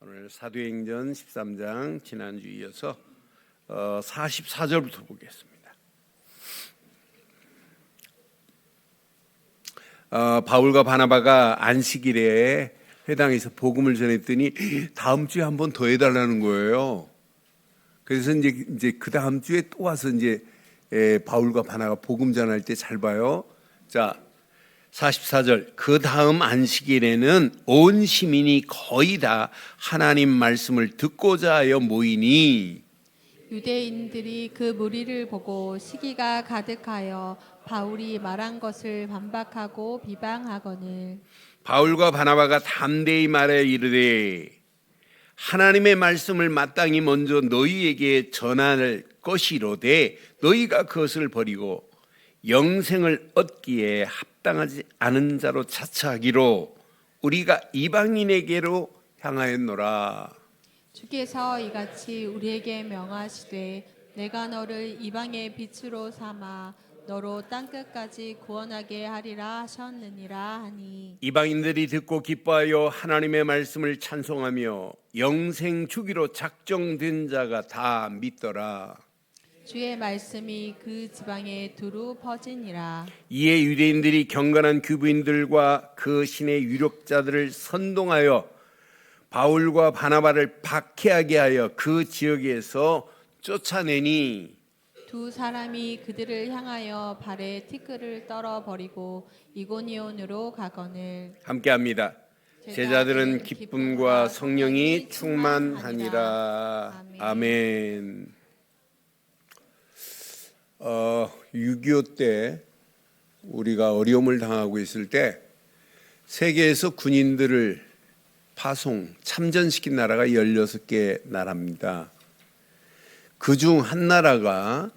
오늘 사도행전 13장 지난주 이어서 44절부터 보겠습니다. 바울과 바나바가 안식일에 회당에서 복음을 전했더니 다음 주에 한 번 더 해달라는 거예요. 그래서 이제 그 다음 주에 또 와서 이제 바울과 바나바가 복음 전할 때 잘 봐요. 자, 44절, 그 다음 안식일에는 온 시민이 거의 다 하나님 말씀을 듣고자 하여 모이니 유대인들이 그 무리를 보고 시기가 가득하여 바울이 말한 것을 반박하고 비방하거늘 바울과 바나바가 담대히 말해 이르되 하나님의 말씀을 마땅히 먼저 너희에게 전할 것이로되 너희가 그것을 버리고 영생을 얻기에 합당하지 않은 자로 차차하기로 우리가 이방인에게로 향하였노라. 주께서 이같이 우리에게 명하시되 내가 너를 이방의 빛으로 삼아 너로 땅끝까지 구원하게 하리라 하셨느니라 하니 이방인들이 듣고 기뻐하여 하나님의 말씀을 찬송하며 영생 주기로 작정된 자가 다 믿더라. 주의 말씀이 그 지방에 두루 퍼지니라. 이에 유대인들이 경건한 규부인들과 그 신의 유력자들을 선동하여 바울과 바나바를 박해하게 하여 그 지역에서 쫓아내니 두 사람이 그들을 향하여 발에 티끌을 떨어버리고 이고니온으로 가거늘 함께합니다. 제자들은 기쁨과 성령이 충만하니라. 아멘. 6.25 때 우리가 어려움을 당하고 있을 때 세계에서 군인들을 파송, 참전시킨 나라가 16개 나라입니다. 그중 한 나라가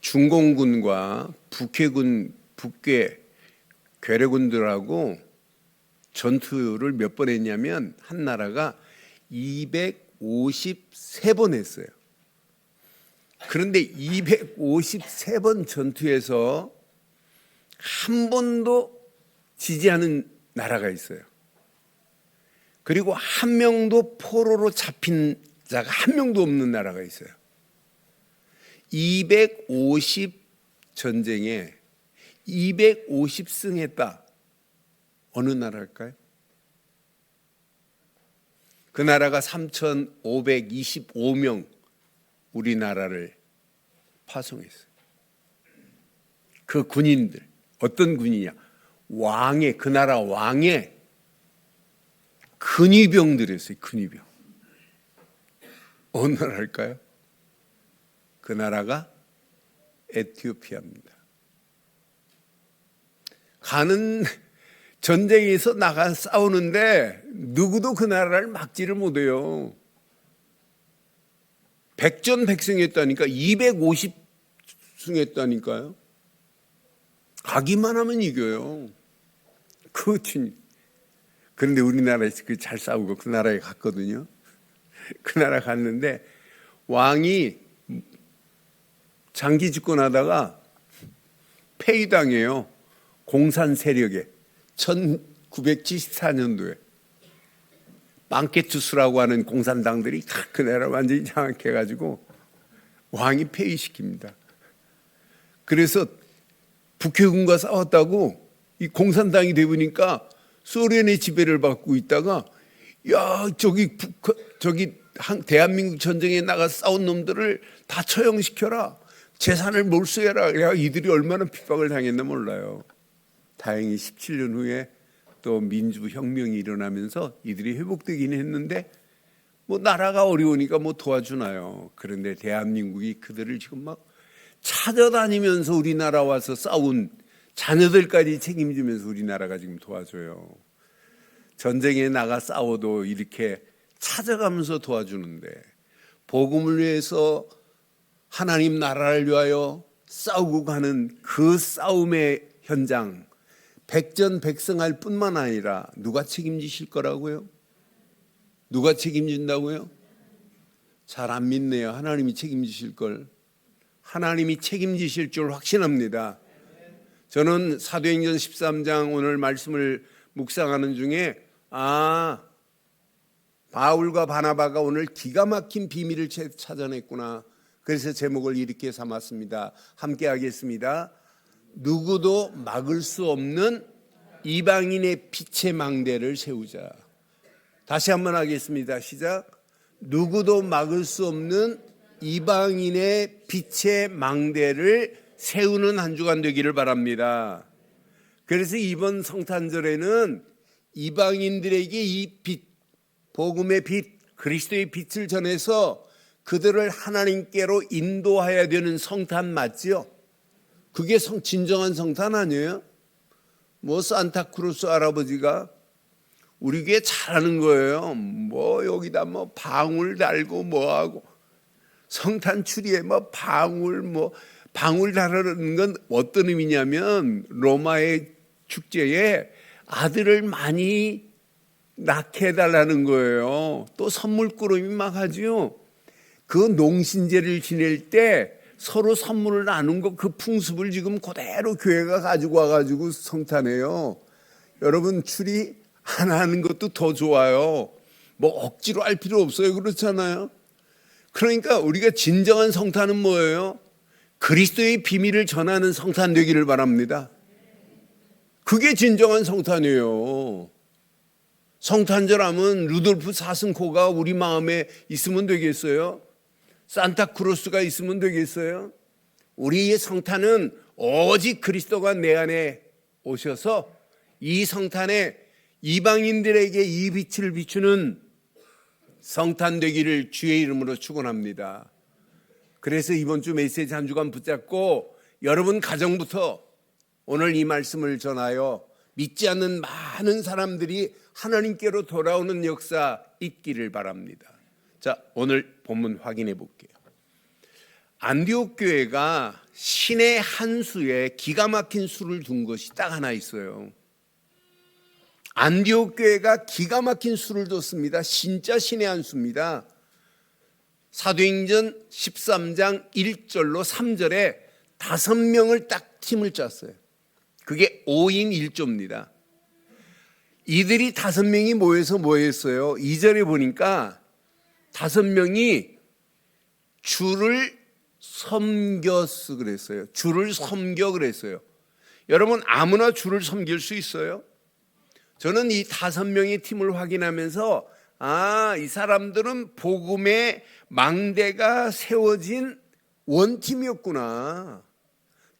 중공군과 북해군, 북괴, 괴뢰군들하고 전투를 몇 번 했냐면 한 나라가 253번 했어요. 그런데 253번 전투에서 한 번도 지지 않은 나라가 있어요. 그리고 한 명도 포로로 잡힌 자가 한 명도 없는 나라가 있어요. 250 전쟁에 250승 했다. 어느 나라일까요? 그 나라가 3,525명 우리나라를 파송했어요. 그 군인들 어떤 군이냐? 왕의 그 나라 왕의 근위병들이었어요. 근위병. 어느 나라일까요? 그 나라가 에티오피아입니다. 가는 전쟁에서 나가 싸우는데 누구도 그 나라를 막지를 못해요. 백전백승했다니까 250승했다니까요. 가기만 하면 이겨요. 그런데 우리나라에서 잘 싸우고 그 나라에 갔거든요. 그 나라 갔는데 왕이 장기 집권하다가 폐위당해요. 공산 세력에 1974년도에 빵케투스라고 하는 공산당들이 그 나라 완전히 장악해가지고 왕이 폐위시킵니다. 그래서 북해군과 싸웠다고 이 공산당이 되보니까 소련의 지배를 받고 있다가 야 저기 대한민국 전쟁에 나가 싸운 놈들을 다 처형시켜라. 재산을 몰수해라. 그래야 이들이 얼마나 핍박을 당했나 몰라요. 다행히 17년 후에 또 민주혁명이 일어나면서 이들이 회복되긴 했는데 뭐 나라가 어려우니까 뭐 도와주나요. 그런데 대한민국이 그들을 지금 막 찾아다니면서 우리나라 와서 싸운 자녀들까지 책임지면서 우리나라가 지금 도와줘요. 전쟁에 나가 싸워도 이렇게 찾아가면서 도와주는데 복음을 위해서 하나님 나라를 위하여 싸우고 가는 그 싸움의 현장 백전백승할 뿐만 아니라 누가 책임지실 거라고요? 누가 책임진다고요? 잘 안 믿네요. 하나님이 책임지실 걸. 하나님이 책임지실 줄 확신합니다. 저는 사도행전 13장 오늘 말씀을 묵상하는 중에 바울과 바나바가 오늘 기가 막힌 비밀을 찾아냈구나. 그래서 제목을 이렇게 삼았습니다. 함께 하겠습니다. 누구도 막을 수 없는 이방인의 빛의 망대를 세우자. 다시 한번 하겠습니다. 시작. 누구도 막을 수 없는 이방인의 빛의 망대를 세우는 한 주간 되기를 바랍니다. 그래서 이번 성탄절에는 이방인들에게 이 빛, 복음의 빛, 그리스도의 빛을 전해서 그들을 하나님께로 인도해야 되는 성탄 맞지요? 그게 진정한 성탄 아니에요? 뭐 산타크루스 할아버지가 우리 교회 잘하는 거예요. 뭐 여기다 뭐 방울 달고 뭐하고 성탄 추리에 뭐 방울 달으는 건 어떤 의미냐면 로마의 축제에 아들을 많이 낳게 해달라는 거예요. 또 선물꾸러미 막 하죠. 그 농신제를 지낼 때 서로 선물을 나눈 거 그 풍습을 지금 그대로 교회가 가지고 와가지고 성탄해요. 여러분 추리 하나 하는 것도 더 좋아요. 뭐 억지로 할 필요 없어요. 그렇잖아요. 그러니까 우리가 진정한 성탄은 뭐예요? 그리스도의 비밀을 전하는 성탄 되기를 바랍니다. 그게 진정한 성탄이에요. 성탄절 하면 루돌프 사슴코가 우리 마음에 있으면 되겠어요? 산타크로스가 있으면 되겠어요? 우리의 성탄은 오직 그리스도가 내 안에 오셔서 이 성탄에 이방인들에게 이 빛을 비추는 성탄 되기를 주의 이름으로 축원합니다. 그래서 이번 주 메시지 한 주간 붙잡고 여러분 가정부터 오늘 이 말씀을 전하여 믿지 않는 많은 사람들이 하나님께로 돌아오는 역사 있기를 바랍니다. 자, 오늘 본문 확인해 볼게요. 안디옥 교회가 신의 한 수에 기가 막힌 수를 둔 것이 딱 하나 있어요. 안디옥 교회가 기가 막힌 수를 뒀습니다. 진짜 신의 한 수입니다. 사도행전 13장 1절로 3절에 5명을 딱 팀을 짰어요. 그게 5인 1조입니다. 이들이 5명이 모여서 뭐 했어요? 2절에 보니까 5명이 주를 섬겼어 그랬어요. 주를 섬겨 그랬어요. 여러분 아무나 주를 섬길 수 있어요? 저는 이 5명의 팀을 확인하면서 이 사람들은 복음의 망대가 세워진 원팀이었구나.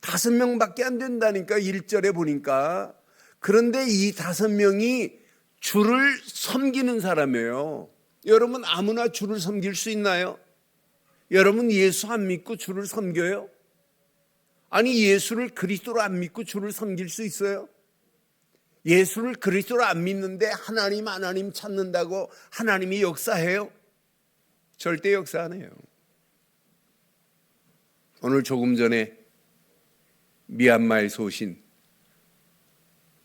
5명밖에 안 된다니까 1절에 보니까. 그런데 이 5명이 주를 섬기는 사람이에요. 여러분 아무나 주를 섬길 수 있나요? 여러분 예수 안 믿고 주를 섬겨요? 아니 예수를 그리스도로 안 믿고 주를 섬길 수 있어요? 예수를 그리스도로 안 믿는데 하나님 찾는다고 하나님이 역사해요? 절대 역사 안 해요. 오늘 조금 전에 미얀마에서 오신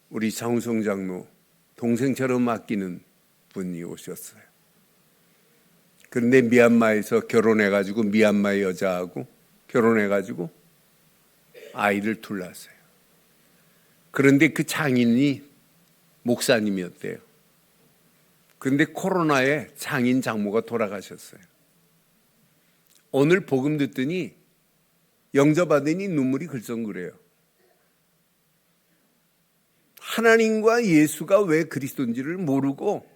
우리 장우성 장로 동생처럼 아끼는 분이 오셨어요. 그런데 미얀마에서 결혼해가지고 미얀마의 여자하고 결혼해가지고 아이를 둘 낳았어요. 그런데 그 장인이 목사님이었대요. 그런데 코로나에 장인 장모가 돌아가셨어요. 오늘 복음 듣더니 영접하더니 눈물이 글썽거려요. 하나님과 예수가 왜 그리스도인지를 모르고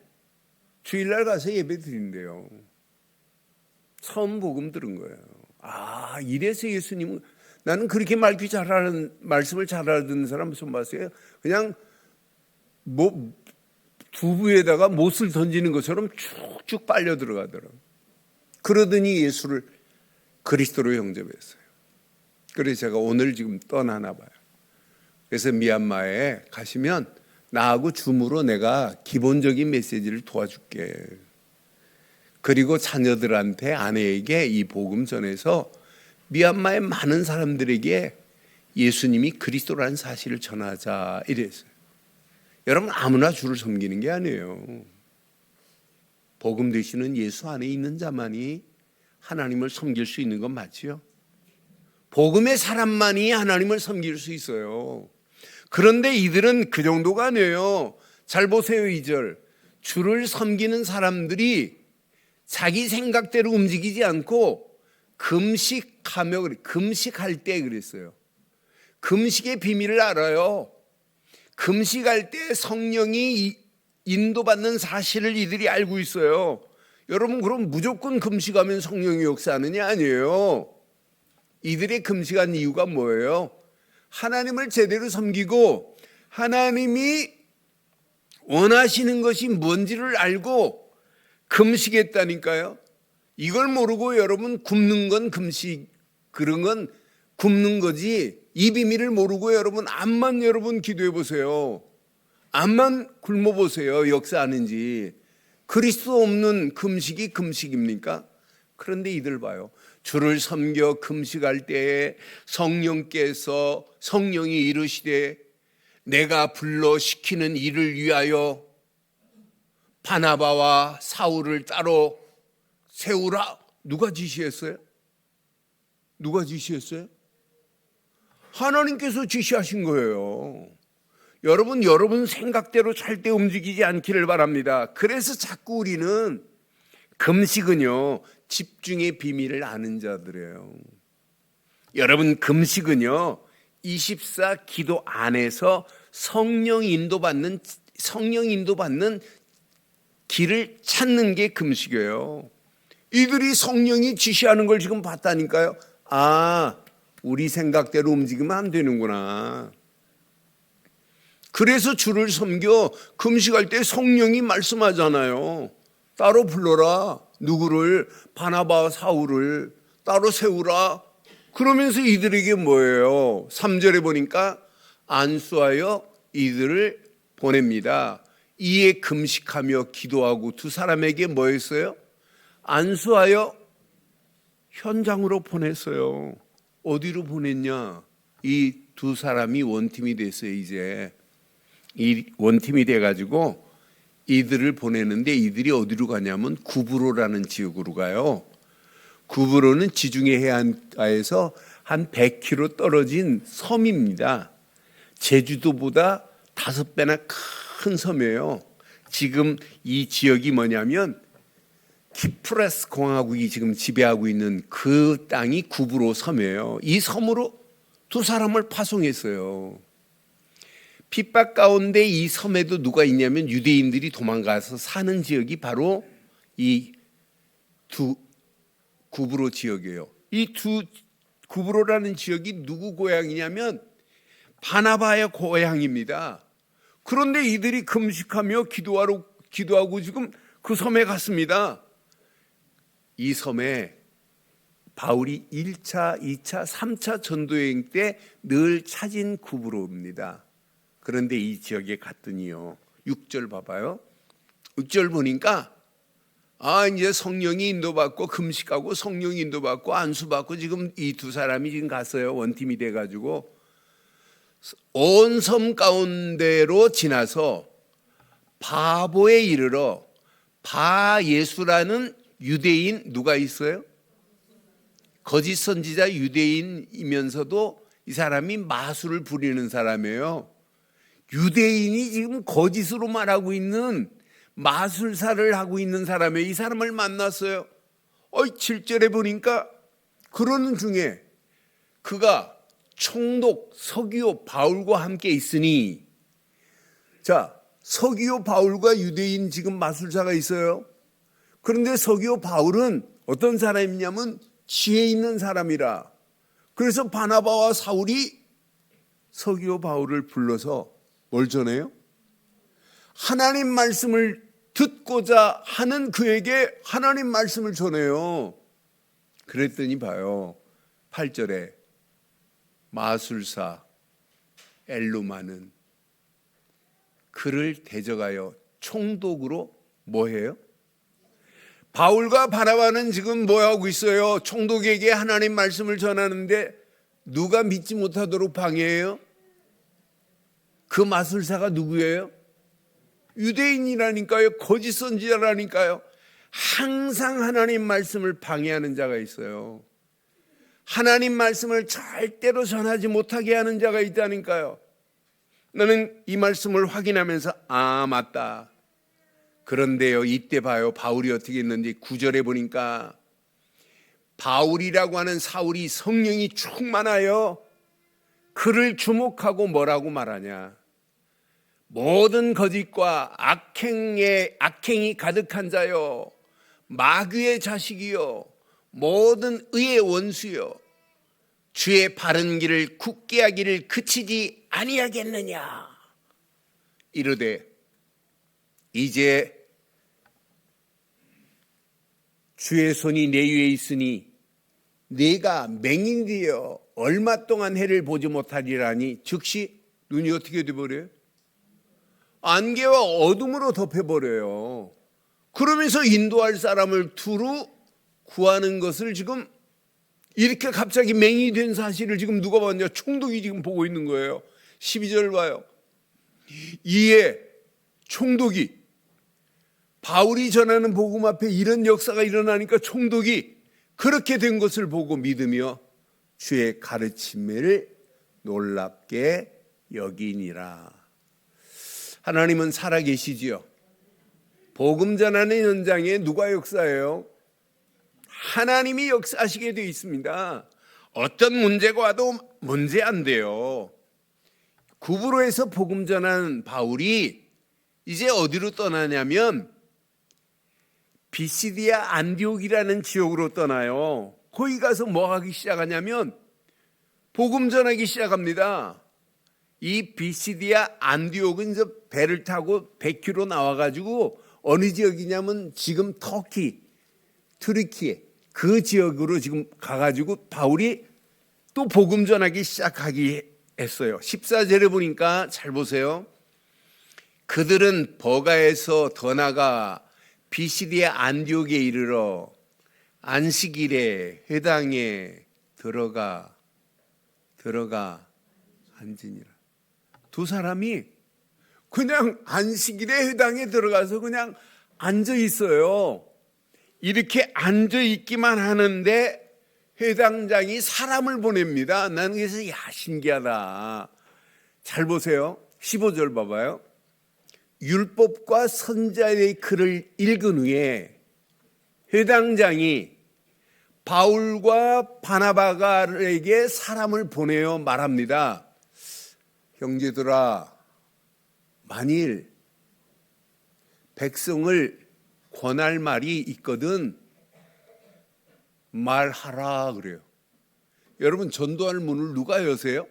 주일날 가서 예배 드린대요. 처음 복음 들은 거예요. 이래서 예수님은 나는 그렇게 말씀을 잘 알아듣는 사람 처음 봤어요. 그냥 두부에다가 못을 던지는 것처럼 쭉쭉 빨려 들어가더라고요. 그러더니 예수를 그리스도로 영접했어요. 그래서 제가 오늘 지금 떠나나 봐요. 그래서 미얀마에 가시면 나하고 줌으로 내가 기본적인 메시지를 도와줄게. 그리고 자녀들한테 아내에게 이 복음 전해서 미얀마의 많은 사람들에게 예수님이 그리스도라는 사실을 전하자 이랬어요. 여러분 아무나 주를 섬기는 게 아니에요. 복음 되시는 예수 안에 있는 자만이 하나님을 섬길 수 있는 건 맞지요? 복음의 사람만이 하나님을 섬길 수 있어요. 그런데 이들은 그 정도가 아니에요. 잘 보세요 2절. 주를 섬기는 사람들이 자기 생각대로 움직이지 않고 금식할 때 그랬어요. 금식의 비밀을 알아요. 금식할 때 성령이 인도받는 사실을 이들이 알고 있어요. 여러분, 그럼 무조건 금식하면 성령이 역사하느냐? 아니에요. 이들의 금식한 이유가 뭐예요? 하나님을 제대로 섬기고 하나님이 원하시는 것이 뭔지를 알고 금식했다니까요. 이걸 모르고 여러분 굶는 건 금식, 그런 건 굶는 거지, 이 비밀을 모르고 여러분 여러분 기도해 보세요. 암만 굶어 보세요. 역사하는지. 그리스도 없는 금식이 금식입니까? 그런데 이들 봐요. 주를 섬겨 금식할 때에 성령이 이르시되 내가 불러 시키는 일을 위하여 바나바와 사울을 따로 세우라. 누가 지시했어요? 누가 지시했어요? 하나님께서 지시하신 거예요. 여러분 생각대로 절대 움직이지 않기를 바랍니다. 그래서 자꾸 우리는 금식은요, 집중의 비밀을 아는 자들이에요. 여러분, 금식은요 24 기도 안에서 성령 인도받는 길을 찾는 게 금식이에요. 이들이 성령이 지시하는 걸 지금 봤다니까요. 아, 우리 생각대로 움직이면 안 되는구나. 그래서 주를 섬겨 금식할 때 성령이 말씀하잖아요. 따로 불러라. 누구를? 바나바 사울을 따로 세우라. 그러면서 이들에게 뭐예요? 3절에 보니까 안수하여 이들을 보냅니다. 이에 금식하며 기도하고 두 사람에게 뭐 했어요? 안수하여 현장으로 보냈어요. 어디로 보냈냐? 이 두 사람이 원팀이 됐어요. 이제 이 원팀이 돼가지고 이들을 보내는데 이들이 어디로 가냐면 구브로라는 지역으로 가요. 구브로는 지중해 해안가에서 한 100km 떨어진 섬입니다. 제주도보다 5배나 큰 섬이에요. 지금 이 지역이 뭐냐면 키프레스 공화국이 지금 지배하고 있는 그 땅이 구브로 섬이에요. 이 섬으로 두 사람을 파송했어요. 핍박 가운데 이 섬에도 누가 있냐면 유대인들이 도망가서 사는 지역이 바로 이 두 구브로 지역이에요. 이 두 구브로라는 지역이 누구 고향이냐면 바나바의 고향입니다. 그런데 이들이 금식하며 기도하고 지금 그 섬에 갔습니다. 이 섬에 바울이 1차, 2차, 3차 전도여행 때 늘 찾은 구브로입니다. 그런데 이 지역에 갔더니요. 6절 봐봐요. 6절 보니까 이제 성령이 인도받고 금식하고 성령이 인도받고 안수받고 지금 이 두 사람이 지금 갔어요. 원팀이 돼가지고 온 섬 가운데로 지나서 바보에 이르러 바예수라는 유대인 누가 있어요? 거짓 선지자 유대인이면서도 이 사람이 마술을 부리는 사람이에요. 유대인이 지금 거짓으로 말하고 있는 마술사를 하고 있는 사람이에요. 이 사람을 만났어요. 7절에 보니까 그러는 중에 그가 총독 서기오 바울과 함께 있으니, 자, 서기오 바울과 유대인 지금 마술사가 있어요. 그런데 서기오 바울은 어떤 사람이냐면 지혜 있는 사람이라. 그래서 바나바와 사울이 서기오 바울을 불러서 뭘 전해요? 하나님 말씀을 듣고자 하는 그에게 하나님 말씀을 전해요. 그랬더니 봐요. 8절에 마술사 엘루마는 그를 대적하여 총독으로 뭐해요? 바울과 바나바는 지금 뭐하고 있어요? 총독에게 하나님 말씀을 전하는데 누가 믿지 못하도록 방해해요? 그 마술사가 누구예요? 유대인이라니까요. 거짓 선지자라니까요. 항상 하나님 말씀을 방해하는 자가 있어요. 하나님 말씀을 절대로 전하지 못하게 하는 자가 있다니까요. 나는 이 말씀을 확인하면서 맞다. 그런데요, 이때 봐요. 바울이 어떻게 했는지 9절에 보니까 바울이라고 하는 사울이 성령이 충만하여 그를 주목하고 뭐라고 말하냐. 모든 거짓과 악행이 가득한 자여, 마귀의 자식이여, 모든 의의 원수여, 주의 바른 길을 굳게 하기를 그치지 아니하겠느냐. 이르되 이제 주의 손이 내 위에 있으니 내가 맹인되어 얼마 동안 해를 보지 못하리라니, 즉시 눈이 어떻게 돼버려요? 안개와 어둠으로 덮여버려요. 그러면서 인도할 사람을 두루 구하는 것을 지금 이렇게 갑자기 맹인이 된 사실을 지금 누가 봤냐? 총독이 지금 보고 있는 거예요. 12절 봐요. 이에 총독이 바울이 전하는 복음 앞에 이런 역사가 일어나니까 총독이 그렇게 된 것을 보고 믿으며 주의 가르침을 놀랍게 여기니라. 하나님은 살아계시지요. 복음 전하는 현장에 누가 역사해요? 하나님이 역사하시게 되어 있습니다. 어떤 문제가 와도 문제 안 돼요. 구브로에서 복음 전한 바울이 이제 어디로 떠나냐면 비시디아 안디옥이라는 지역으로 떠나요. 거기 가서 뭐 하기 시작하냐면 복음 전하기 시작합니다. 이 비시디아 안디옥은 이제 배를 타고 100km 나와가지고 어느 지역이냐면 지금 터키, 트르키에 그 지역으로 지금 가가지고 바울이 또 복음 전하기 시작하기 했어요. 14절에 보니까 잘 보세요. 그들은 버가에서 더 나가 비시디아 안디옥에 이르러 안식일에 회당에 들어가 앉으니라. 두 사람이 그냥 안식일에 회당에 들어가서 그냥 앉아 있어요. 이렇게 앉아 있기만 하는데 회당장이 사람을 보냅니다. 나는 그래서 신기하다. 잘 보세요. 15절 봐봐요. 율법과 선자의 글을 읽은 후에 회당장이 바울과 바나바가에게 사람을 보내어 말합니다. 형제들아, 만일 백성을 권할 말이 있거든 말하라 그래요. 여러분, 전도할 문을 누가 여세요?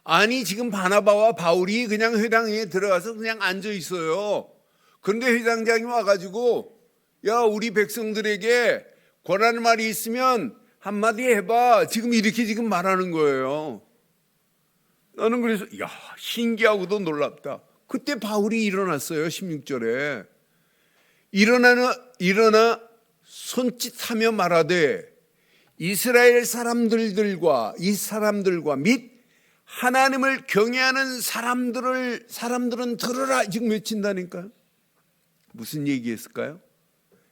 아니, 지금 바나바와 바울이 그냥 회당에 들어가서 그냥 앉아 있어요. 그런데 회당장이 와가지고 야, 우리 백성들에게 권할 말이 있으면 한마디 해봐. 지금 이렇게 지금 말하는 거예요. 나는 그래서 야, 신기하고도 놀랍다. 그때 바울이 일어났어요. 16절에 일어나 손짓하며 말하되 이스라엘 사람들과 및 하나님을 경외하는 사람들은 들으라 지금 외친다니까요. 무슨 얘기했을까요?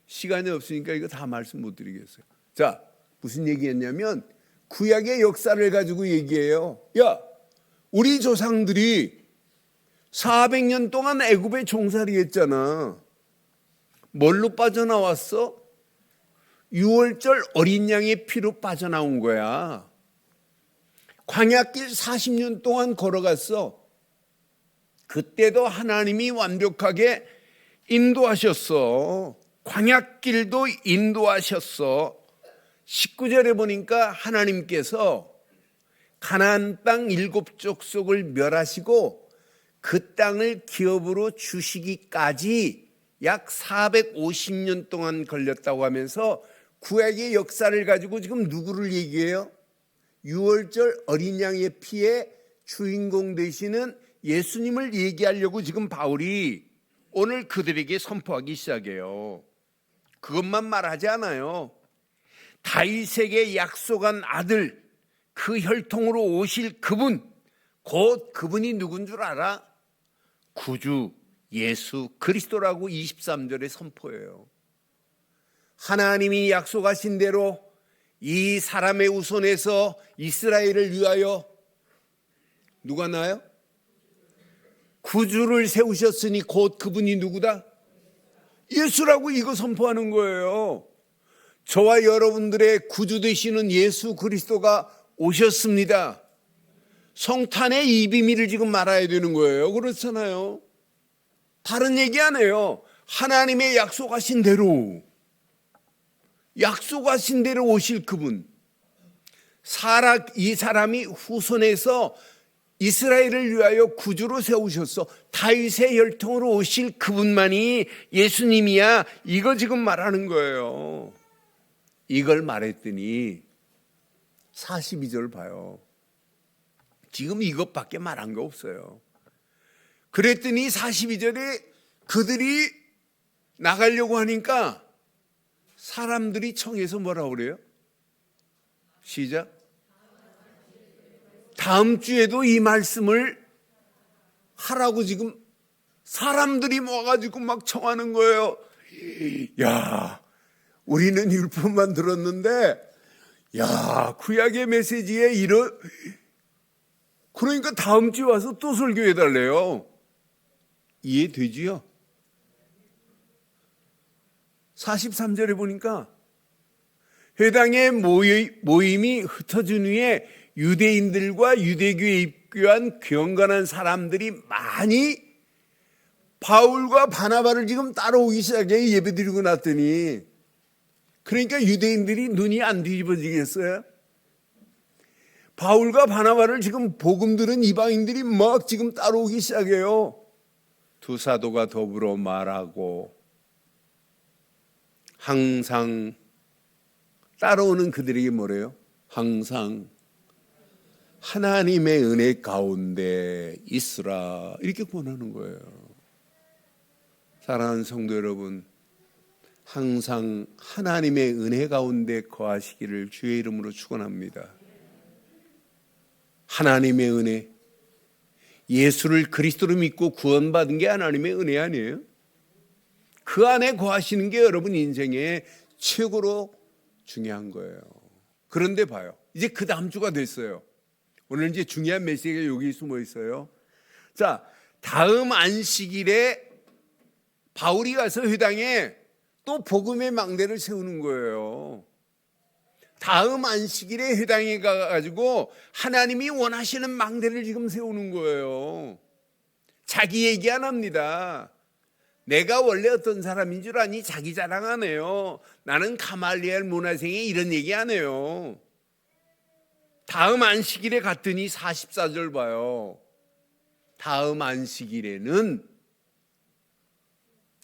시간이 없으니까 이거 다 말씀 못 드리겠어요. 자, 무슨 얘기했냐면 구약의 역사를 가지고 얘기해요. 야, 우리 조상들이 400년 동안 애굽에 종살이 했잖아. 뭘로 빠져나왔어? 유월절 어린 양의 피로 빠져나온 거야. 광야길 40년 동안 걸어갔어. 그때도 하나님이 완벽하게 인도하셨어. 광야길도 인도하셨어. 19절에 보니까 하나님께서 가나안 땅 7족속을 멸하시고 그 땅을 기업으로 주시기까지 약 450년 동안 걸렸다고 하면서 구약의 역사를 가지고 지금 누구를 얘기해요? 유월절 어린 양의 피의 주인공 되시는 예수님을 얘기하려고 지금 바울이 오늘 그들에게 선포하기 시작해요. 그것만 말하지 않아요. 다윗에게 약속한 아들, 그 혈통으로 오실 그분, 곧 그분이 누군 줄 알아? 구주 예수 그리스도라고 23절에 선포해요. 하나님이 약속하신 대로 이 사람의 후손에서 이스라엘을 위하여 누가 나요? 구주를 세우셨으니 곧 그분이 누구다? 예수라고 이거 선포하는 거예요. 저와 여러분들의 구주 되시는 예수 그리스도가 오셨습니다. 성탄의 이 비밀을 지금 말아야 되는 거예요. 그렇잖아요. 다른 얘기 안 해요. 하나님의 약속하신 대로 오실 그분. 이 사람이 후손에서 이스라엘을 위하여 구주로 세우셨어. 다윗의 혈통으로 오실 그분만이 예수님이야. 이거 지금 말하는 거예요. 이걸 말했더니 42절 봐요. 지금 이것밖에 말한 거 없어요. 그랬더니 42절에 그들이 나가려고 하니까 사람들이 청해서 뭐라고 그래요? 시작. 다음 주에도 이 말씀을 하라고 지금 사람들이 모아가지고 막 청하는 거예요. 야, 우리는 율법만 들었는데, 야, 구약의 메시지에 그러니까 다음 주에 와서 또 설교해달래요. 이해되지요? 43절에 보니까 회당의 모임이 흩어진 후에 유대인들과 유대교에 입교한 경건한 사람들이 많이 바울과 바나바를 지금 따라오기 시작해. 예배드리고 났더니. 그러니까 유대인들이 눈이 안 뒤집어지겠어요? 바울과 바나바를 지금 복음 들은 이방인들이 막 지금 따라오기 시작해요. 두 사도가 더불어 말하고 항상 따라오는 그들에게 뭐래요? 항상 하나님의 은혜 가운데 있으라, 이렇게 권하는 거예요. 사랑하는 성도 여러분, 항상 하나님의 은혜 가운데 거하시기를 주의 이름으로 축원합니다. 하나님의 은혜, 예수를 그리스도로 믿고 구원받은 게 하나님의 은혜 아니에요? 그 안에 거하시는 게 여러분 인생의 최고로 중요한 거예요. 그런데 봐요, 이제 그 다음 주가 됐어요. 오늘 이제 중요한 메시지가 여기 숨어 있어요. 자, 다음 안식일에 바울이 가서 회당에 또 복음의 망대를 세우는 거예요. 다음 안식일에 회당에 가가지고 하나님이 원하시는 망대를 지금 세우는 거예요. 자기 얘기 안 합니다. 내가 원래 어떤 사람인 줄 아니? 자기 자랑 안 해요. 나는 가말리엘 문화생이 이런 얘기 안 해요. 다음 안식일에 갔더니 44절 봐요. 다음 안식일에는,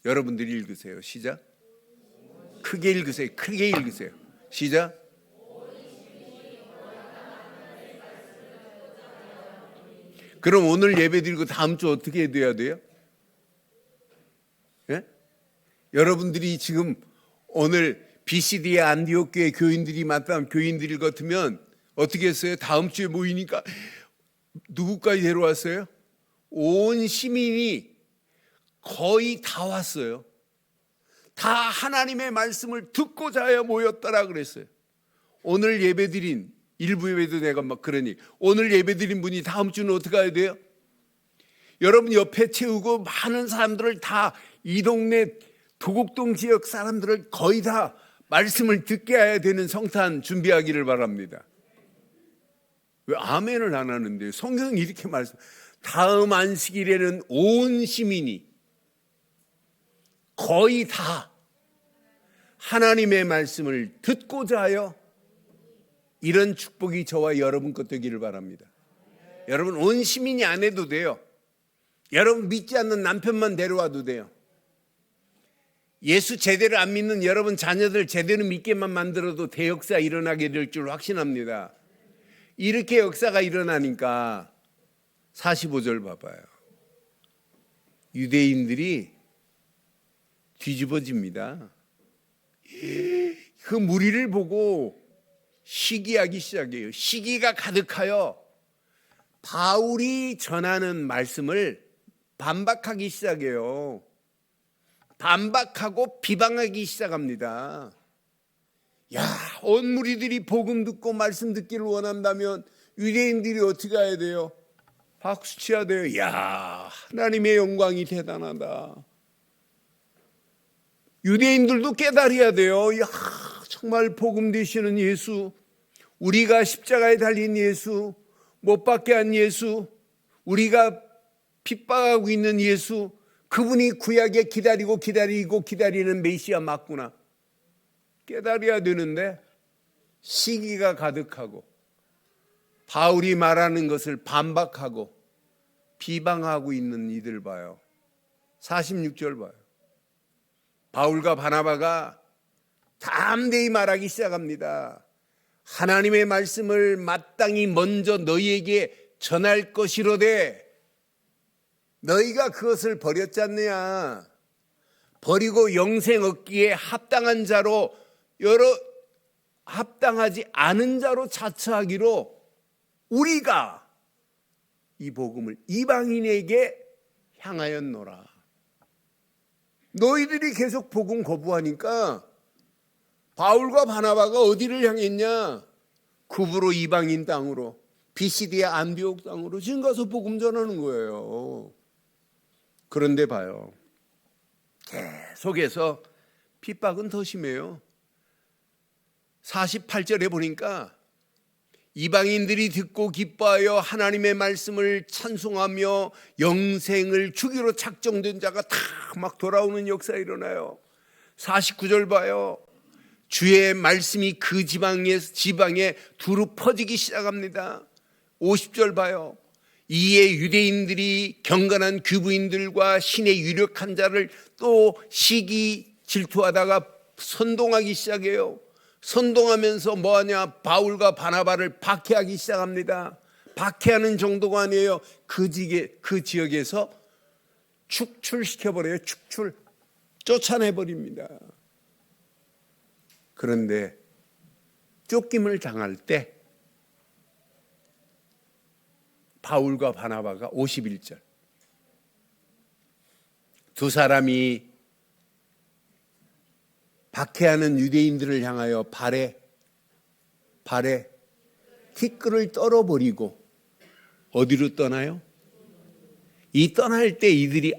여러분들이 읽으세요. 시작. 크게 읽으세요. 크게 읽으세요. 시작. 그럼 오늘 예배 드리고 다음 주 어떻게 돼야 돼요? 예? 여러분들이 지금 오늘 BCD의 안디옥 교회 교인들이 마땅한 교인들 같으면 어떻게 했어요? 다음 주에 모이니까 누구까지 데려왔어요? 온 시민이 거의 다 왔어요. 다 하나님의 말씀을 듣고자 하여 모였더라 그랬어요. 오늘 예배드린 일부 예배도 내가 막 그러니 오늘 예배드린 분이 다음 주는 어떻게 해야 돼요? 여러분 옆에 채우고 많은 사람들을 다 이 동네 도곡동 지역 사람들을 거의 다 말씀을 듣게 해야 되는 성탄 준비하기를 바랍니다. 왜 아멘을 안 하는데요? 성경은 이렇게 말씀. 다음 안식일에는 온 시민이 거의 다 하나님의 말씀을 듣고자 하여, 이런 축복이 저와 여러분 것 되기를 바랍니다. 여러분 온 시민이 안 해도 돼요. 여러분 믿지 않는 남편만 데려와도 돼요. 예수 제대로 안 믿는 여러분 자녀들 제대로 믿게만 만들어도 대역사 일어나게 될 줄 확신합니다. 이렇게 역사가 일어나니까 45절 봐봐요. 유대인들이 뒤집어집니다. 그 무리를 보고 시기하기 시작해요. 시기가 가득하여 바울이 전하는 말씀을 반박하기 시작해요. 반박하고 비방하기 시작합니다. 야, 온 무리들이 복음 듣고 말씀 듣기를 원한다면 유대인들이 어떻게 해야 돼요? 박수 쳐야 돼요. 야, 하나님의 영광이 대단하다. 유대인들도 깨달아야 돼요. 야, 정말 복음 되시는 예수, 우리가 십자가에 달린 예수, 못 박게 한 예수, 우리가 핍박하고 있는 예수, 그분이 구약에 기다리는 메시아 맞구나. 깨달아야 되는데 시기가 가득하고 바울이 말하는 것을 반박하고 비방하고 있는 이들 봐요. 46절 봐요. 바울과 바나바가 담대히 말하기 시작합니다. 하나님의 말씀을 마땅히 먼저 너희에게 전할 것이로되 너희가 그것을 버렸지 않느냐. 버리고 영생 얻기에 합당한 자로 합당하지 않은 자로 자처하기로 우리가 이 복음을 이방인에게 향하였노라. 너희들이 계속 복음 거부하니까 바울과 바나바가 어디를 향했냐? 구브로 이방인 땅으로, 비시디아 안디옥 땅으로 지금 가서 복음 전하는 거예요. 그런데 봐요, 계속해서 핍박은 더 심해요. 48절에 보니까 이방인들이 듣고 기뻐하여 하나님의 말씀을 찬송하며 영생을 주기로 작정된 자가 다 막 돌아오는 역사 일어나요. 49절 봐요. 주의 말씀이 그 지방에 두루 퍼지기 시작합니다. 50절 봐요. 이에 유대인들이 경건한 규부인들과 신의 유력한 자를 또 시기 질투하다가 선동하기 시작해요. 선동하면서 뭐하냐? 바울과 바나바를 박해하기 시작합니다. 박해하는 정도가 아니에요. 그 지역에서 축출시켜버려요. 쫓아내버립니다. 그런데 쫓김을 당할 때 바울과 바나바가 51절 두 사람이 박해하는 유대인들을 향하여 발에 티끌을 떨어버리고 어디로 떠나요? 이 떠날 때 이들이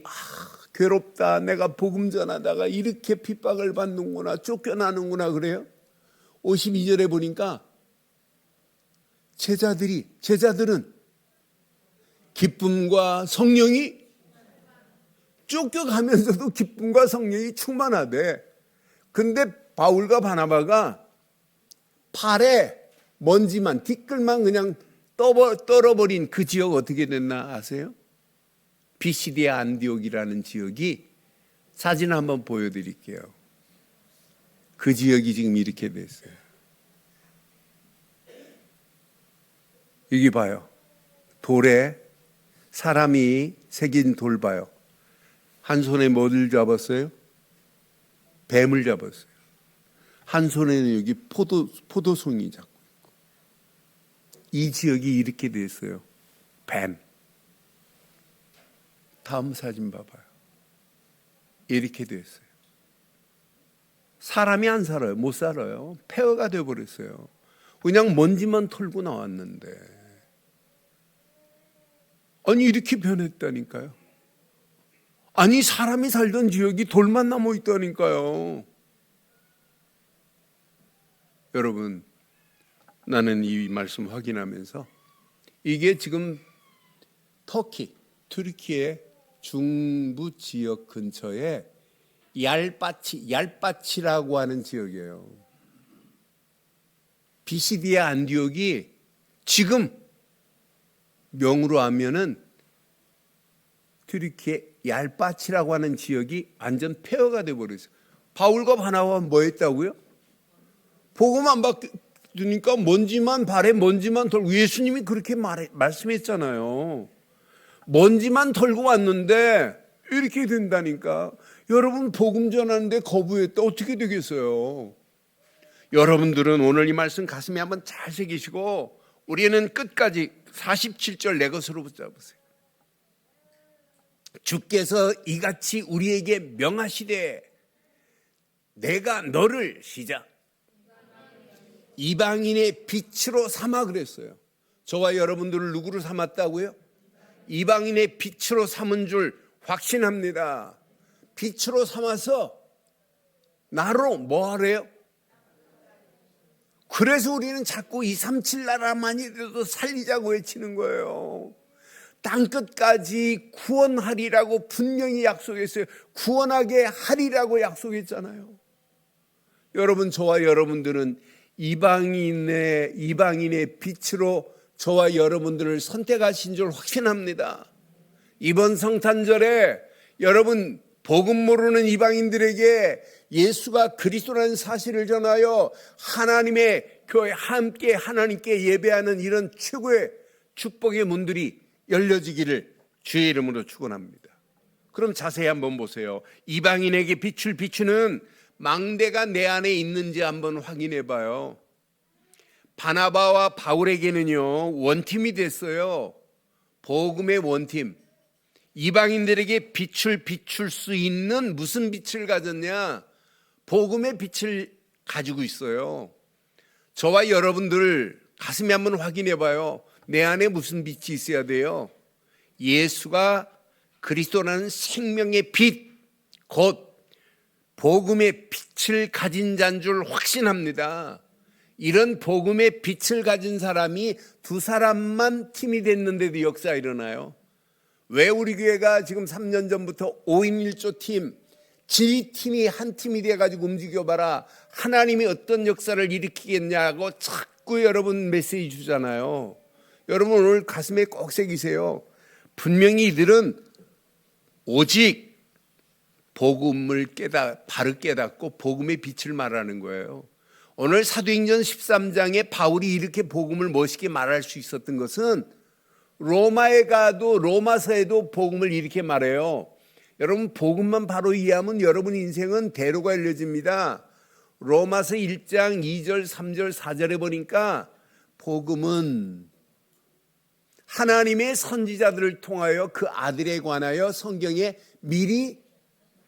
괴롭다, 내가 복음 전하다가 이렇게 핍박을 받는구나, 쫓겨나는구나 그래요. 52절에 보니까 제자들은 기쁨과 성령이 쫓겨가면서도 기쁨과 성령이 충만하대. 근데 바울과 바나바가 팔에 먼지만, 티끌만 그냥 떨어버린 그 지역 어떻게 됐나 아세요? 비시디아 안디옥이라는 지역이, 사진 한번 보여드릴게요. 그 지역이 지금 이렇게 됐어요. 여기 봐요. 돌에 사람이 새긴 돌 봐요. 한 손에 뭐를 잡았어요? 뱀을 잡았어요. 한 손에는 여기 포도송이 잡고 있고. 이 지역이 이렇게 됐어요. 뱀. 다음 사진 봐봐요. 이렇게 됐어요. 사람이 안 살아요. 못 살아요. 폐허가 되어버렸어요. 그냥 먼지만 털고 나왔는데. 아니 이렇게 변했다니까요. 아니 사람이 살던 지역이 돌만 남아 있다니까요. 여러분, 나는 이 말씀 확인하면서 이게 지금 투르키의 중부 지역 근처에 얄바치라고 하는 지역이에요. 비시디아 안디옥이 지금 명으로 하면은 튀르키의 얄바치라고 하는 지역이 완전 폐허가 되어버렸어요. 바울과 바나바가 뭐 했다고요? 복음 안 받으니까 발에 먼지만 털고, 예수님이 그렇게 말씀했잖아요. 먼지만 털고 왔는데 이렇게 된다니까. 여러분 복음 전하는데 거부했다 어떻게 되겠어요? 여러분들은 오늘 이 말씀 가슴에 한번 잘 새기시고 우리는 끝까지 47절 내 것으로 붙잡으세요. 주께서 이같이 우리에게 명하시되 내가 너를 시작 이방인의 빛으로 삼아 그랬어요. 저와 여러분들을 누구로 삼았다고요? 이방인의 빛으로 삼은 줄 확신합니다. 빛으로 삼아서 나로 뭐 하래요? 그래서 우리는 자꾸 237 나라만이라도 살리자고 외치는 거예요. 땅끝까지 구원하리라고 분명히 약속했어요. 구원하게 하리라고 약속했잖아요. 여러분, 저와 여러분들은 이방인의 빛으로 저와 여러분들을 선택하신 줄 확신합니다. 이번 성탄절에 여러분, 복음 모르는 이방인들에게 예수가 그리스도라는 사실을 전하여 하나님의 교회 함께 하나님께 예배하는 이런 최고의 축복의 문들이 열려지기를 주의 이름으로 축원합니다. 그럼 자세히 한번 보세요. 이방인에게 빛을 비추는 망대가 내 안에 있는지 한번 확인해 봐요. 바나바와 바울에게는요, 원팀이 됐어요. 복음의 원팀. 이방인들에게 빛을 비출 수 있는 무슨 빛을 가졌냐? 복음의 빛을 가지고 있어요. 저와 여러분들 가슴에 한번 확인해 봐요. 내 안에 무슨 빛이 있어야 돼요? 예수가 그리스도라는 생명의 빛, 곧 복음의 빛을 가진 자인 줄 확신합니다. 이런 복음의 빛을 가진 사람이 두 사람만 팀이 됐는데도 역사가 일어나요. 왜 우리 교회가 지금 3년 전부터 5인 1조 팀, 지휘팀이 한 팀이 돼가지고 움직여봐라. 하나님이 어떤 역사를 일으키겠냐고 자꾸 여러분 메시지 주잖아요. 여러분 오늘 가슴에 꼭 새기세요. 분명히 이들은 오직 복음을 바로 깨닫고 복음의 빛을 말하는 거예요. 오늘 사도행전 13장에 바울이 이렇게 복음을 멋있게 말할 수 있었던 것은 로마에 가도 로마서에도 복음을 이렇게 말해요. 여러분 복음만 바로 이해하면 여러분 인생은 대로가 열려집니다. 로마서 1장 2절 3절 4절에 보니까 복음은 하나님의 선지자들을 통하여 그 아들에 관하여 성경에 미리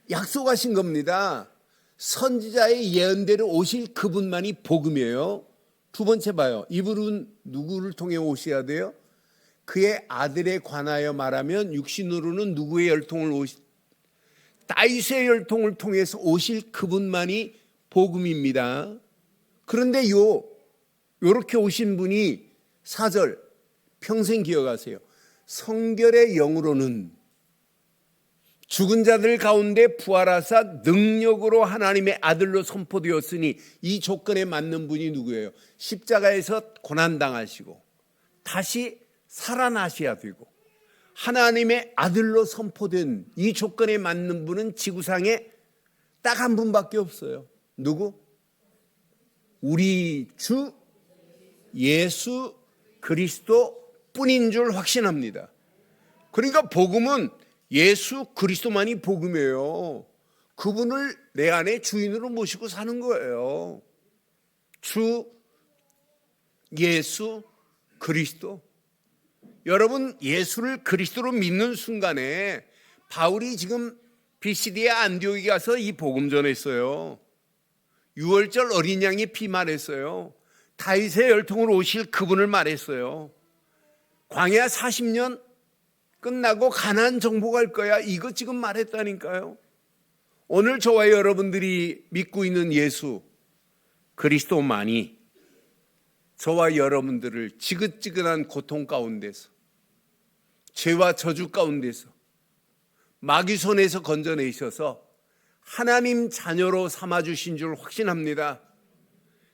약속하신 겁니다. 선지자의 예언대로 오실 그분만이 복음이에요. 두 번째 봐요. 이분은 누구를 통해 오셔야 돼요? 그의 아들에 관하여 말하면 육신으로는 누구의 혈통을 다윗의 혈통을 통해서 오실 그분만이 복음입니다. 그런데 요렇게 오신 분이 4절 평생 기억하세요. 성결의 영으로는 죽은 자들 가운데 부활하사 능력으로 하나님의 아들로 선포되었으니 이 조건에 맞는 분이 누구예요? 십자가에서 고난당하시고 다시 살아나셔야 되고 하나님의 아들로 선포된 이 조건에 맞는 분은 지구상에 딱 한 분밖에 없어요. 누구? 우리 주 예수 그리스도 뿐인 줄 확신합니다. 그러니까 복음은 예수 그리스도만이 복음이에요. 그분을 내 안에 주인으로 모시고 사는 거예요. 주 예수 그리스도. 여러분 예수를 그리스도로 믿는 순간에 바울이 지금 BCD의 안디옥에 가서 이 복음 전했어요. 6월절 어린 양의 피 말했어요. 다윗의 혈통으로 오실 그분을 말했어요. 광야 40년 끝나고 가나안 정복할 거야. 이거 지금 말했다니까요. 오늘 저와 여러분들이 믿고 있는 예수 그리스도만이 저와 여러분들을 지긋지긋한 고통 가운데서 죄와 저주 가운데서 마귀 손에서 건져내셔서 하나님 자녀로 삼아주신 줄 확신합니다.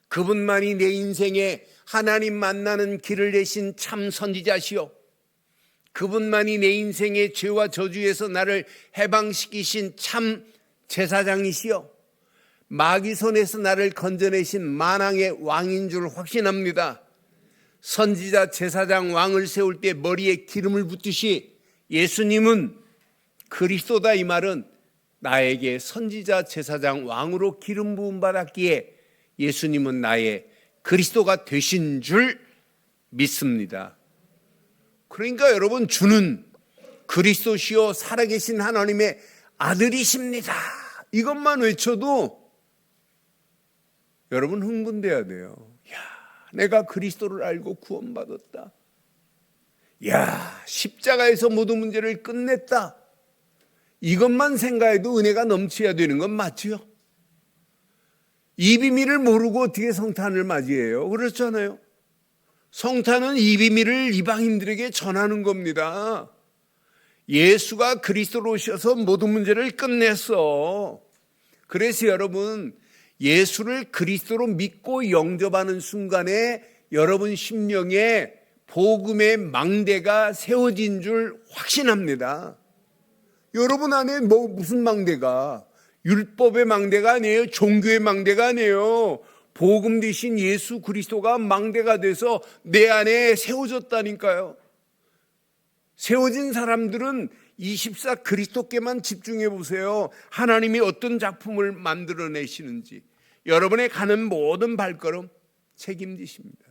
그분만이 내 인생에 하나님 만나는 길을 내신 참 선지자시오. 그분만이 내 인생의 죄와 저주에서 나를 해방시키신 참 제사장이시오. 마귀 손에서 나를 건져내신 만왕의 왕인 줄 확신합니다. 선지자 제사장 왕을 세울 때 머리에 기름을 붓듯이 예수님은 그리스도다. 이 말은 나에게 선지자 제사장 왕으로 기름 부음 받았기에 예수님은 나의 그리스도가 되신 줄 믿습니다. 그러니까 여러분 주는 그리스도시요 살아계신 하나님의 아들이십니다. 이것만 외쳐도 여러분 흥분돼야 돼요. 야, 내가 그리스도를 알고 구원받았다. 야, 십자가에서 모든 문제를 끝냈다. 이것만 생각해도 은혜가 넘쳐야 되는 건 맞죠? 이 비밀을 모르고 어떻게 성탄을 맞이해요? 그렇잖아요. 성탄은 이 비밀을 이방인들에게 전하는 겁니다. 예수가 그리스도로 오셔서 모든 문제를 끝냈어. 그래서 여러분, 예수를 그리스도로 믿고 영접하는 순간에 여러분 심령에 복음의 망대가 세워진 줄 확신합니다. 여러분 안에 무슨 망대가? 율법의 망대가 아니에요. 종교의 망대가 아니에요. 복음 되신 예수 그리스도가 망대가 돼서 내 안에 세워졌다니까요. 세워진 사람들은 24 그리스도께만 집중해 보세요. 하나님이 어떤 작품을 만들어내시는지 여러분의 가는 모든 발걸음 책임지십니다.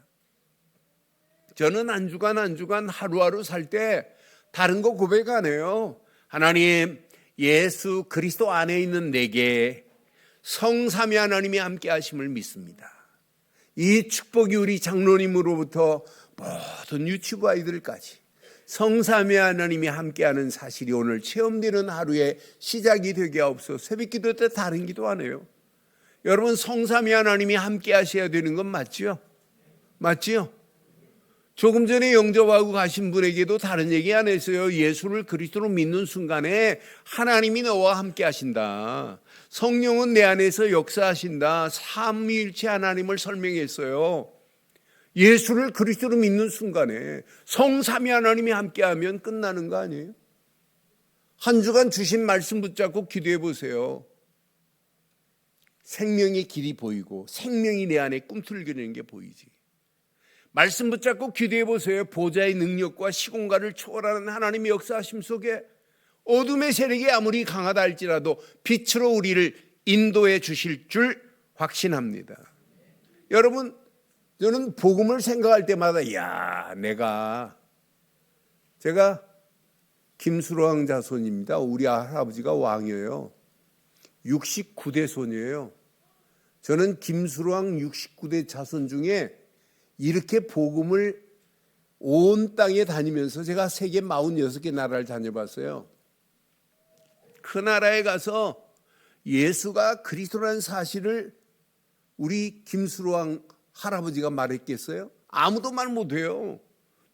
저는 한 주간 하루하루 살 때 다른 거 고백 안 해요. 하나님, 예수 그리스도 안에 있는 내게 성삼위 하나님이 함께 하심을 믿습니다. 이 축복이 우리 장로님으로부터 모든 유치부 아이들까지 성삼위 하나님이 함께하는 사실이 오늘 체험되는 하루의 시작이 되게 하옵소서. 새벽기도 때 다른 기도 안 해요. 여러분, 성삼위 하나님이 함께 하셔야 되는 건 맞지요? 맞지요? 조금 전에 영접하고 가신 분에게도 다른 얘기 안 했어요. 예수를 그리스도로 믿는 순간에 하나님이 너와 함께 하신다. 성령은 내 안에서 역사하신다. 삼위일체 하나님을 설명했어요. 예수를 그리스도로 믿는 순간에 성삼위 하나님이 함께하면 끝나는 거 아니에요? 한 주간 주신 말씀 붙잡고 기도해 보세요. 생명의 길이 보이고 생명이 내 안에 꿈틀거리는 게 보이지. 말씀 붙잡고 기도해 보세요. 보좌의 능력과 시공간을 초월하는 하나님의 역사하심 속에 어둠의 세력이 아무리 강하다 할지라도 빛으로 우리를 인도해 주실 줄 확신합니다. 여러분, 저는 복음을 생각할 때마다 제가 김수로왕 자손입니다. 우리 할아버지가 왕이에요. 69대 손이에요. 저는 김수로왕 69대 자손 중에 이렇게 복음을 온 땅에 다니면서 제가 세계 46개 나라를 다녀봤어요. 그 나라에 가서 예수가 그리스도라는 사실을 우리 김수로왕 할아버지가 말했겠어요? 아무도 말 못해요.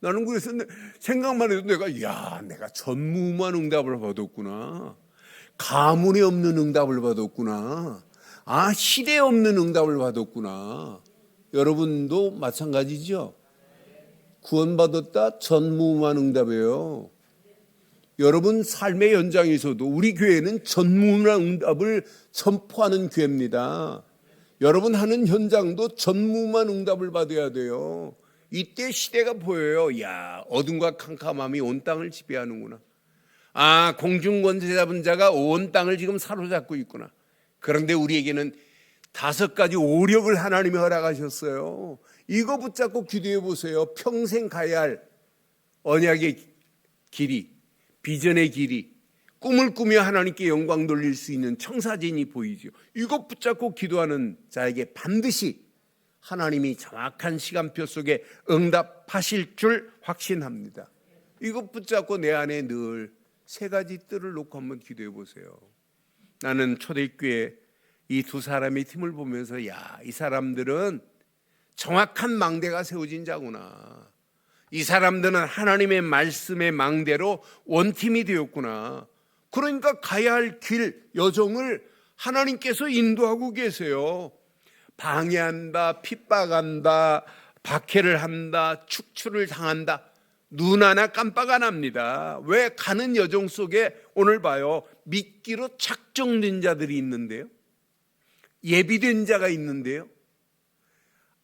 나는 그래서 생각만 해도 내가 전무후무한 응답을 받았구나. 가문이 없는 응답을 받았구나. 시대 없는 응답을 받았구나. 여러분도 마찬가지죠? 구원받았다 전무후무한 응답이에요. 여러분 삶의 연장에서도 우리 교회는 전무후무한 응답을 선포하는 교회입니다. 여러분 하는 현장도 전무후무한 응답을 받아야 돼요. 이때 시대가 보여요. 어둠과 캄캄함이 온 땅을 지배하는구나. 공중권세 잡은 자가 온 땅을 지금 사로잡고 있구나. 그런데 우리에게는 5가지 오력을 하나님이 허락하셨어요. 이거 붙잡고 기도해 보세요. 평생 가야 할 언약의 길이, 비전의 길이, 꿈을 꾸며 하나님께 영광 돌릴 수 있는 청사진이 보이죠. 이것 붙잡고 기도하는 자에게 반드시 하나님이 정확한 시간표 속에 응답하실 줄 확신합니다. 이것 붙잡고 내 안에 늘 3가지 뜰을 놓고 한번 기도해 보세요. 나는 초대교회 이 2 사람의 팀을 보면서 이 사람들은 정확한 망대가 세워진 자구나. 이 사람들은 하나님의 말씀의 망대로 원팀이 되었구나. 그러니까 가야 할 길, 여정을 하나님께서 인도하고 계세요. 방해한다, 핍박한다, 박해를 한다, 축출을 당한다. 눈 하나 깜빡 안 합니다. 왜? 가는 여정 속에 오늘 봐요. 미끼로 작정된 자들이 있는데요. 예비된 자가 있는데요.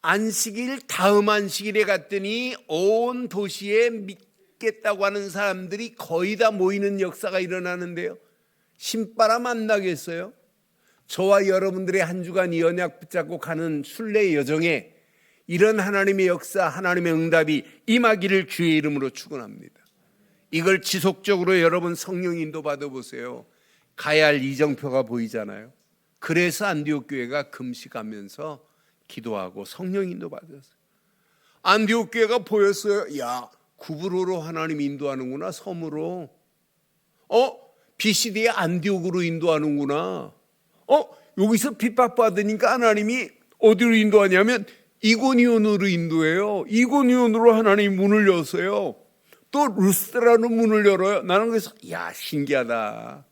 안식일 다음 안식일에 갔더니 온 도시에 믿겠다고 하는 사람들이 거의 다 모이는 역사가 일어나는데요. 신바람 안 나겠어요? 저와 여러분들의 한 주간 이 언약 붙잡고 가는 순례의 여정에 이런 하나님의 역사, 하나님의 응답이 임하기를 주의 이름으로 축원합니다. 이걸 지속적으로 여러분 성령 인도 받아보세요. 가야 할 이정표가 보이잖아요. 그래서 안디옥 교회가 금식하면서 기도하고 성령 인도 받았어요. 안디옥 교회가 보였어요. 구브로로 하나님 인도하는구나. 섬으로. BCD의 안디옥으로 인도하는구나. 여기서 핍박받으니까 하나님이 어디로 인도하냐면 이고니온으로 인도해요. 이고니온으로 하나님이 문을 여세요. 또 루스드라로 문을 열어요. 나는 그래서 신기하다.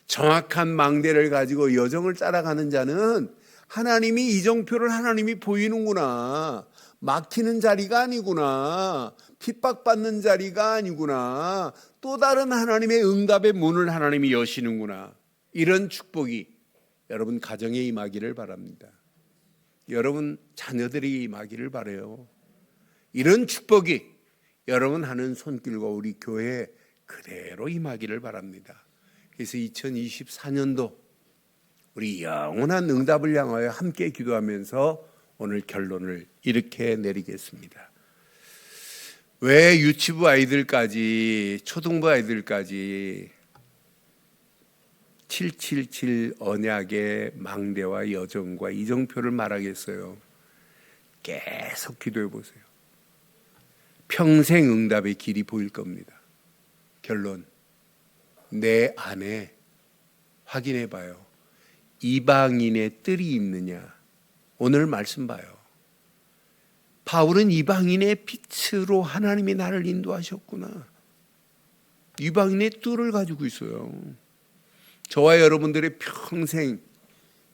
정확한 망대를 가지고 여정을 따라가는 자는 하나님이 이정표를 하나님이 보이는구나. 막히는 자리가 아니구나. 핍박받는 자리가 아니구나. 또 다른 하나님의 응답의 문을 하나님이 여시는구나. 이런 축복이 여러분 가정에 임하기를 바랍니다. 여러분 자녀들이 임하기를 바라요. 이런 축복이 여러분 하는 손길과 우리 교회에 그대로 임하기를 바랍니다. 그래서 2024년도 우리 영원한 응답을 향하여 함께 기도하면서 오늘 결론을 이렇게 내리겠습니다. 왜 유치부 아이들까지 초등부 아이들까지 777 언약의 망대와 여정과 이정표를 말하겠어요? 계속 기도해 보세요. 평생 응답의 길이 보일 겁니다. 결론, 내 안에 확인해 봐요. 이방인의 뜰이 있느냐? 오늘 말씀 봐요. 바울은 이방인의 빛으로 하나님이 나를 인도하셨구나. 이방인의 뜰을 가지고 있어요. 저와 여러분들의 평생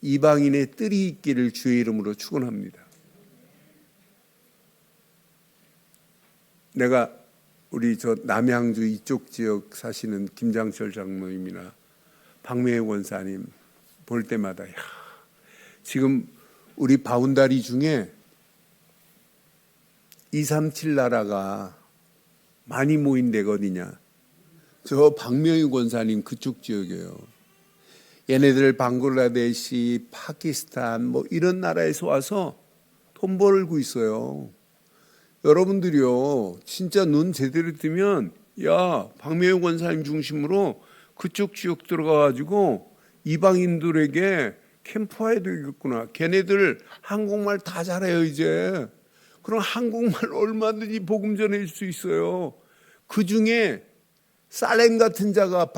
이방인의 뜰이 있기를 주의 이름으로 축원합니다. 내가 우리 저 남양주 이쪽 지역 사시는 김장철 장로님이나 박명희 권사님 볼 때마다 지금 우리 바운다리 중에 237 나라가 많이 모인 데가 어디냐? 저 박명희 권사님 그쪽 지역이에요. 얘네들 방글라데시, 파키스탄 뭐 이런 나라에서 와서 돈 벌고 있어요. 여러분들이요, 진짜 눈 제대로 뜨면 박명희 권사님 중심으로 그쪽 지역 들어가가지고 이방인들에게 캠프화해야 되겠구나. 걔네들 한국말 다 잘해요 이제. 그럼 한국말 얼마든지 복음 전해줄 수 있어요. 그 중에 살렘 같은 자가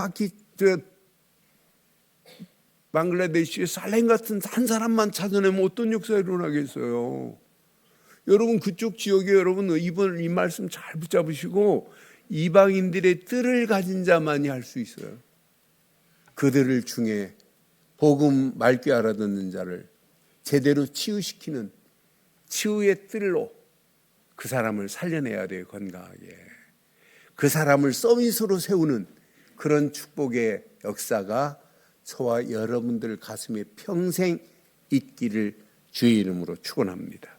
방글라데시에 살렘 같은 한 사람만 찾아내면 어떤 역사가 일어나겠어요. 여러분 그쪽 지역에 여러분 이번 이 말씀 잘 붙잡으시고 이방인들의 뜰을 가진 자만이 할 수 있어요. 그들을 중에 복음 맑게 알아듣는 자를 제대로 치유시키는 치유의 뜰로 그 사람을 살려내야 돼요. 건강하게. 그 사람을 서밋으로 세우는 그런 축복의 역사가 저와 여러분들 가슴에 평생 있기를 주의 이름으로 축원합니다.